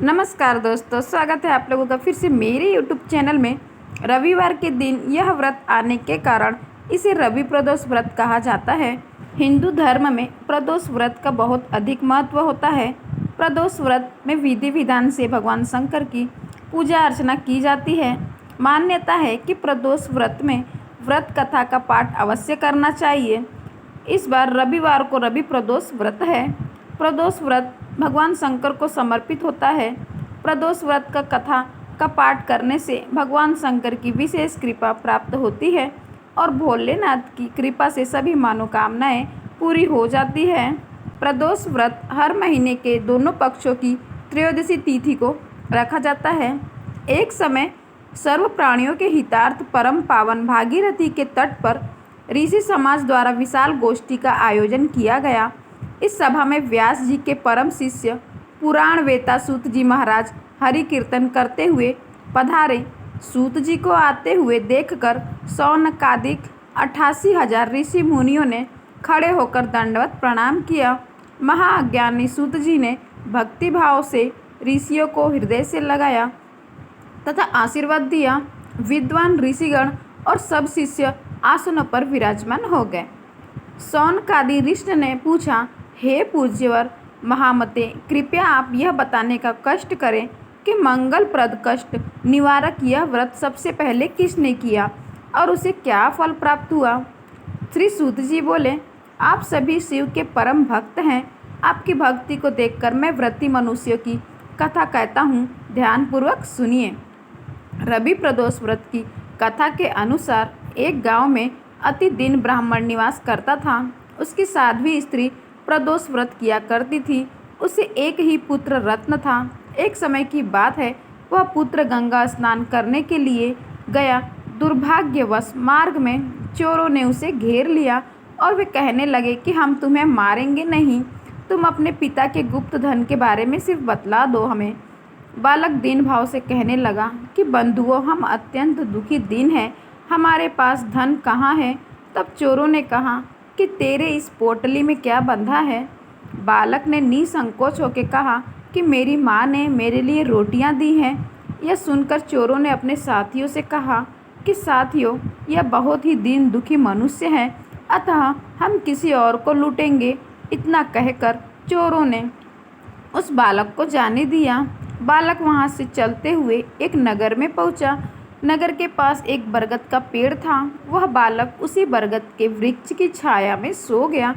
नमस्कार दोस्तों, स्वागत है आप लोगों का फिर से मेरे यूट्यूब चैनल में। रविवार के दिन यह व्रत आने के कारण इसे रवि प्रदोष व्रत कहा जाता है। हिंदू धर्म में प्रदोष व्रत का बहुत अधिक महत्व होता है। प्रदोष व्रत में विधि विधान से भगवान शंकर की पूजा अर्चना की जाती है। मान्यता है कि प्रदोष व्रत में व्रत कथा का पाठ अवश्य करना चाहिए। इस बार रविवार को रवि प्रदोष व्रत है। प्रदोष व्रत भगवान शंकर को समर्पित होता है। प्रदोष व्रत का कथा का पाठ करने से भगवान शंकर की विशेष कृपा प्राप्त होती है और भोलेनाथ की कृपा से सभी मनोकामनाएं पूरी हो जाती है। प्रदोष व्रत हर महीने के दोनों पक्षों की त्रयोदशी तिथि को रखा जाता है। एक समय सर्व प्राणियों के हितार्थ परम पावन भागीरथी के तट पर ऋषि समाज द्वारा विशाल गोष्ठी का आयोजन किया गया। इस सभा में व्यास जी के परम शिष्य पुराण वेता सूत जी महाराज हरि कीर्तन करते हुए पधारे। सूत जी को आते हुए देखकर सौनकादिक 88,000 ऋषि मुनियों ने खड़े होकर दंडवत प्रणाम किया। महाअज्ञानी सूत जी ने भक्ति भाव से ऋषियों को हृदय से लगाया तथा आशीर्वाद दिया। विद्वान ऋषिगण और सब शिष्य आसनों पर विराजमान हो गए। सौनकादि ऋषि ने पूछा, हे पूज्यवर महामते, कृपया आप यह बताने का कष्ट करें कि मंगलप्रद कष्ट निवारक यह व्रत सबसे पहले किसने किया और उसे क्या फल प्राप्त हुआ। श्री सूत जी बोले, आप सभी शिव के परम भक्त हैं। आपकी भक्ति को देखकर मैं व्रती मनुष्यों की कथा कहता हूँ, ध्यानपूर्वक सुनिए। रवि प्रदोष व्रत की कथा के अनुसार एक गांव में अति दीन ब्राह्मण निवास करता था। उसकी साध्वी स्त्री प्रदोष व्रत किया करती थी। उसे एक ही पुत्र रत्न था। एक समय की बात है, वह पुत्र गंगा स्नान करने के लिए गया। दुर्भाग्यवश मार्ग में चोरों ने उसे घेर लिया और वे कहने लगे कि हम तुम्हें मारेंगे नहीं, तुम अपने पिता के गुप्त धन के बारे में सिर्फ बतला दो हमें। बालक दीन भाव से कहने लगा कि बंधुओं, हम अत्यंत दुखी दीन हैं, हमारे पास धन कहाँ है। तब चोरों ने कहा कि तेरे इस पोटली में क्या बंधा है। बालक ने निसंकोच होकर कहा कि मेरी माँ ने मेरे लिए रोटियां दी हैं। यह सुनकर चोरों ने अपने साथियों से कहा कि साथियों, यह बहुत ही दीन दुखी मनुष्य है, अतः हम किसी और को लूटेंगे। इतना कहकर चोरों ने उस बालक को जाने दिया। बालक वहाँ से चलते हुए एक नगर में पहुँचा। नगर के पास एक बरगद का पेड़ था। वह बालक उसी बरगद के वृक्ष की छाया में सो गया।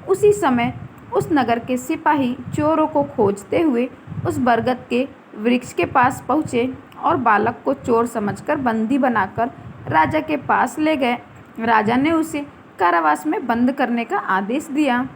उसी समय उस नगर के सिपाही चोरों को खोजते हुए उस बरगद के वृक्ष के पास पहुँचे और बालक को चोर समझकर बंदी बनाकर राजा के पास ले गए। राजा ने उसे कारावास में बंद करने का आदेश दिया।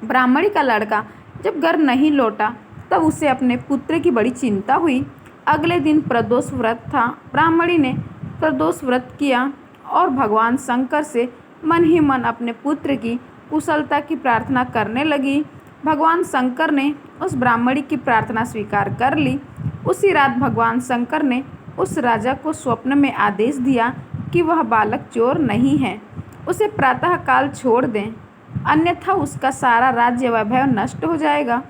ब्राह्मणी का लड़का जब घर नहीं लौटा तब उसे अपने पुत्र की बड़ी चिंता हुई। अगले दिन प्रदोष व्रत था। ब्राह्मणी ने प्रदोष व्रत किया और भगवान शंकर से मन ही मन अपने पुत्र की कुशलता की प्रार्थना करने लगी। भगवान शंकर ने उस ब्राह्मणी की प्रार्थना स्वीकार कर ली। उसी रात भगवान शंकर ने उस राजा को स्वप्न में आदेश दिया कि वह बालक चोर नहीं है, उसे प्रातःकाल छोड़ दें, अन्यथा उसका सारा राज्य वैभव नष्ट हो जाएगा।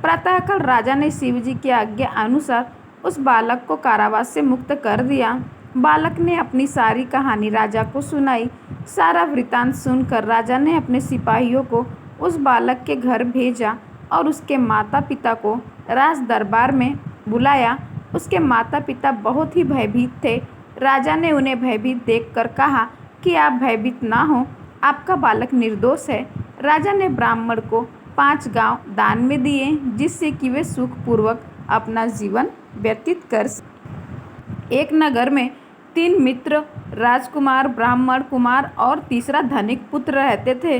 प्रातःकाल राजा ने शिव जी की आज्ञा अनुसार उस बालक को कारावास से मुक्त कर दिया। बालक ने अपनी सारी कहानी राजा को सुनाई। सारा वृतांत सुनकर राजा ने अपने सिपाहियों को उस बालक के घर भेजा और उसके माता पिता को राज दरबार में बुलाया। उसके माता पिता बहुत ही भयभीत थे। राजा ने उन्हें भयभीत देखकर कहा कि आप भयभीत ना हो, आपका बालक निर्दोष है। राजा ने ब्राह्मण को 5 गांव दान में दिए, जिससे कि वे सुखपूर्वक अपना जीवन व्यतीत कर सके। एक नगर में 3 मित्र, राजकुमार, ब्राह्मण कुमार और तीसरा धनिक पुत्र रहते थे।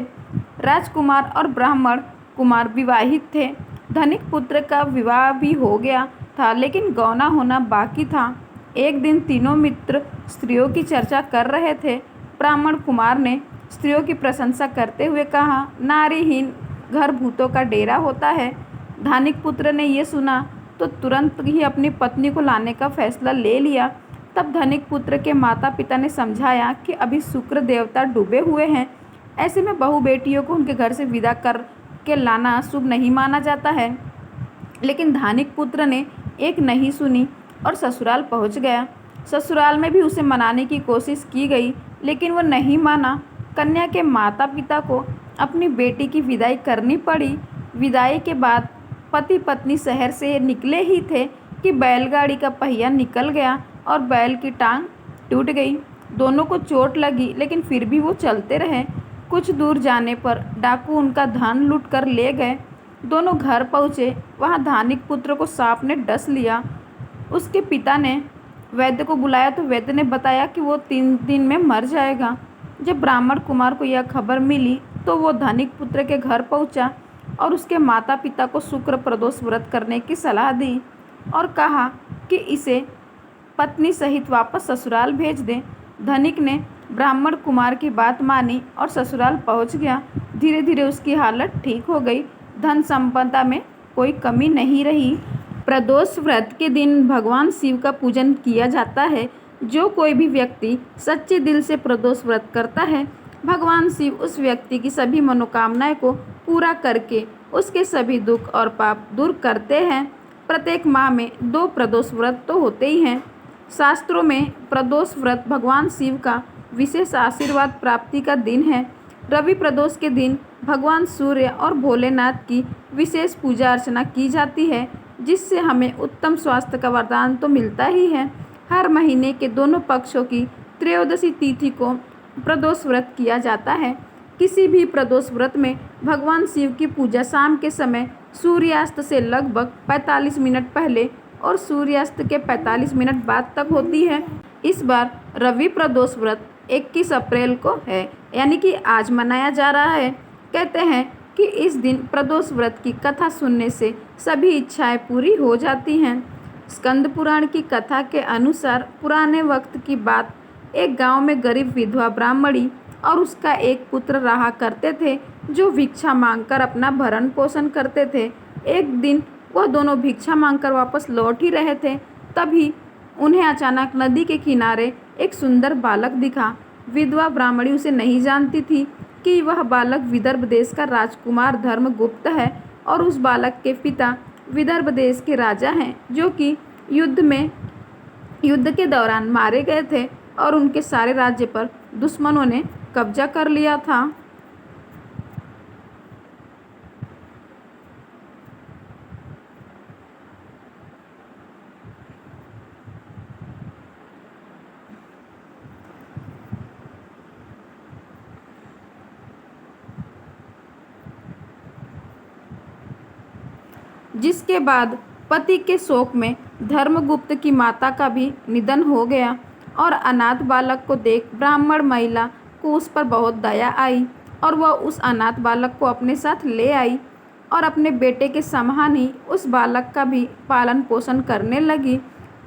राजकुमार और ब्राह्मण कुमार विवाहित थे। धनिक पुत्र का विवाह भी हो गया था, लेकिन गौना होना बाकी था। एक दिन तीनों मित्र स्त्रियों की चर्चा कर रहे थे। ब्राह्मण कुमार ने स्त्रियों की प्रशंसा करते हुए कहा, नारीहीन घर भूतों का डेरा होता है। धनिक पुत्र ने यह सुना तो तुरंत ही अपनी पत्नी को लाने का फैसला ले लिया। तब धनिक पुत्र के माता पिता ने समझाया कि अभी शुक्र देवता डूबे हुए हैं, ऐसे में बहू बेटियों को उनके घर से विदा कर के लाना शुभ नहीं माना जाता है। लेकिन धानिक पुत्र ने एक नहीं सुनी और ससुराल पहुंच गया। ससुराल में भी उसे मनाने की कोशिश की गई, लेकिन वह नहीं माना। कन्या के माता पिता को अपनी बेटी की विदाई करनी पड़ी। विदाई के बाद पति पत्नी शहर से निकले ही थे कि बैलगाड़ी का पहिया निकल गया और बैल की टांग टूट गई। दोनों को चोट लगी, लेकिन फिर भी वो चलते रहे। कुछ दूर जाने पर डाकू उनका धन लूट कर ले गए। दोनों घर पहुँचे। वहाँ धानिक पुत्र को सांप ने डस लिया। उसके पिता ने वैद्य को बुलाया तो वैद्य ने बताया कि वो 3 दिन में मर जाएगा। जब ब्राह्मण कुमार को यह खबर मिली तो वो धानिक पुत्र के घर पहुंचा और उसके माता पिता को शुक्र प्रदोष व्रत करने की सलाह दी और कहा कि इसे पत्नी सहित वापस ससुराल भेज दें। धनिक ने ब्राह्मण कुमार की बात मानी और ससुराल पहुंच गया। धीरे धीरे उसकी हालत ठीक हो गई। धन संपदा में कोई कमी नहीं रही। प्रदोष व्रत के दिन भगवान शिव का पूजन किया जाता है। जो कोई भी व्यक्ति सच्चे दिल से प्रदोष व्रत करता है, भगवान शिव उस व्यक्ति की सभी मनोकामनाएं को पूरा करके उसके सभी दुख और पाप दूर करते हैं। प्रत्येक माह में 2 प्रदोष व्रत तो होते ही हैं। शास्त्रों में प्रदोष व्रत भगवान शिव का विशेष आशीर्वाद प्राप्ति का दिन है। रवि प्रदोष के दिन भगवान सूर्य और भोलेनाथ की विशेष पूजा अर्चना की जाती है, जिससे हमें उत्तम स्वास्थ्य का वरदान तो मिलता ही है। हर महीने के दोनों पक्षों की त्रयोदशी तिथि को प्रदोष व्रत किया जाता है। किसी भी प्रदोष व्रत में भगवान शिव की पूजा शाम के समय सूर्यास्त से लगभग 45 मिनट पहले और सूर्यास्त के 45 मिनट बाद तक होती है। इस बार रवि प्रदोष व्रत 21 अप्रैल को है, यानी कि आज मनाया जा रहा है। कहते हैं कि इस दिन प्रदोष व्रत की कथा सुनने से सभी इच्छाएं पूरी हो जाती हैं। स्कंद पुराण की कथा के अनुसार पुराने वक्त की बात, एक गांव में गरीब विधवा ब्राह्मणी और उसका एक पुत्र रहा करते थे, जो भिक्षा मांगकर अपना भरण पोषण करते थे। एक दिन वह दोनों भिक्षा मांगकर वापस लौट ही रहे थे, तभी उन्हें अचानक नदी के किनारे एक सुंदर बालक दिखा। विधवा ब्राह्मणी उसे नहीं जानती थी कि वह बालक विदर्भ देश का राजकुमार धर्मगुप्त है और उस बालक के पिता विदर्भ देश के राजा हैं, जो कि युद्ध के दौरान मारे गए थे और उनके सारे राज्य पर दुश्मनों ने कब्जा कर लिया था। जिसके बाद पति के शोक में धर्मगुप्त की माता का भी निधन हो गया और अनाथ बालक को देख ब्राह्मण महिला को उस पर बहुत दया आई और वह उस अनाथ बालक को अपने साथ ले आई और अपने बेटे के समान ही उस बालक का भी पालन पोषण करने लगी।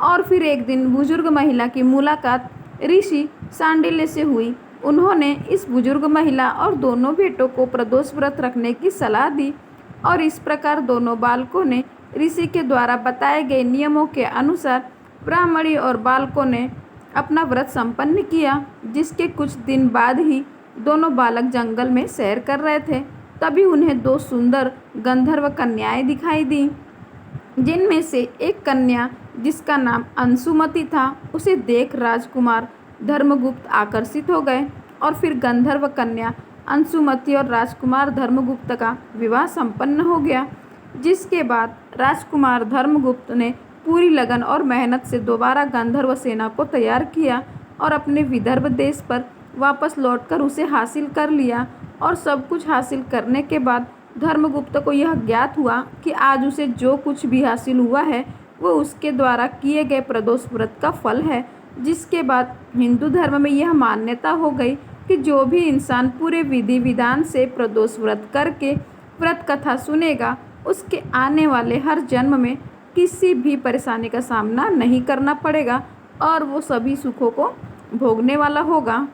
और फिर एक दिन बुजुर्ग महिला की मुलाकात ऋषि सांडिल्य से हुई। उन्होंने इस बुजुर्ग महिला और दोनों बेटों को प्रदोष व्रत रखने की सलाह दी और इस प्रकार दोनों बालकों ने ऋषि के द्वारा बताए गए नियमों के अनुसार ब्राह्मणी और बालकों ने अपना व्रत संपन्न किया। जिसके कुछ दिन बाद ही दोनों बालक जंगल में सैर कर रहे थे, तभी उन्हें 2 सुंदर गंधर्व कन्याएं दिखाई दी, जिनमें से एक कन्या जिसका नाम अंशुमति था, उसे देख राजकुमार धर्मगुप्त आकर्षित हो गए और फिर गंधर्व कन्या अंशुमति और राजकुमार धर्मगुप्त का विवाह संपन्न हो गया। जिसके बाद राजकुमार धर्मगुप्त ने पूरी लगन और मेहनत से दोबारा गंधर्व सेना को तैयार किया और अपने विदर्भ देश पर वापस लौटकर उसे हासिल कर लिया। और सब कुछ हासिल करने के बाद धर्मगुप्त को यह ज्ञात हुआ कि आज उसे जो कुछ भी हासिल हुआ है वो उसके द्वारा किए गए प्रदोष व्रत का फल है। जिसके बाद हिंदू धर्म में यह मान्यता हो गई कि जो भी इंसान पूरे विधि विधान से प्रदोष व्रत करके व्रत कथा सुनेगा, उसके आने वाले हर जन्म में किसी भी परेशानी का सामना नहीं करना पड़ेगा और वो सभी सुखों को भोगने वाला होगा।